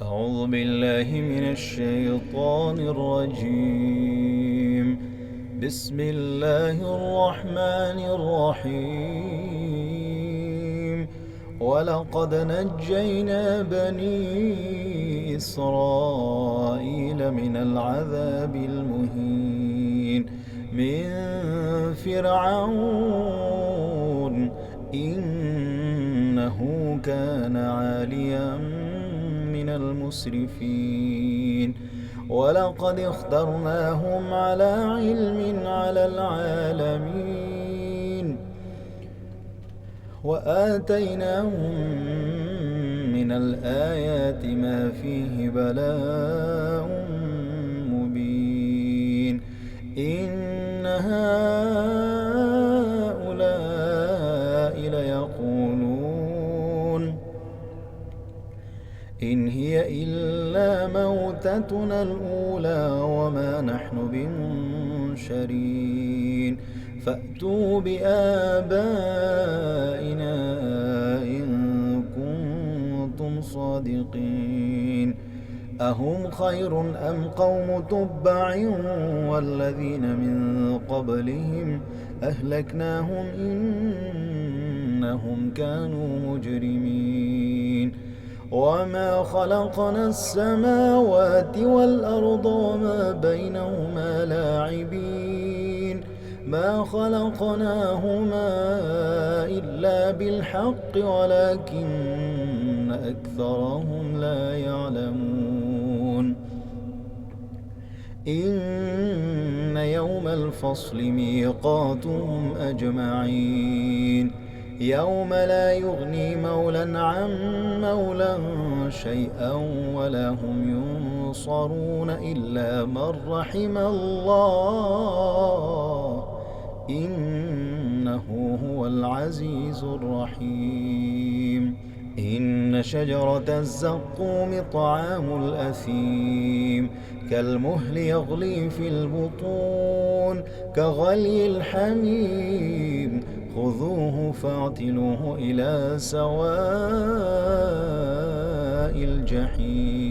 أعوذ بالله من الشيطان الرجيم. بسم الله الرحمن الرحيم. ولقد نجينا بني إسرائيل من العذاب المهين من فرعون إنه كان عاليا من المسرفين. ولقد اخترناهم على علم على العالمين وآتيناهم من الآيات ما فيه بلاء مبين. إن هؤلاء ليقولون إن هي إلا موتتنا الأولى وما نحن بمنشرين. فأتوا بآبائنا إن كنتم صادقين. أهم خير أم قوم تبع والذين من قبلهم أهلكناهم إنهم كانوا مجرمين. وما خلقنا السماوات والأرض وما بينهما لاعبين ما خلقناهما إلا بالحق ولكن أكثرهم لا يعلمون. إن يوم الفصل ميقاتهم أجمعين يوم لا يغني مولى عن مولى شيئا ولا هم ينصرون إلا من رحم الله إنه هو العزيز الرحيم. إن شجرة الزقوم طعام الأثيم كالمهل يغلي في البطون كغلي الحميم خذوه فاعتلوه إلى سواء الجحيم.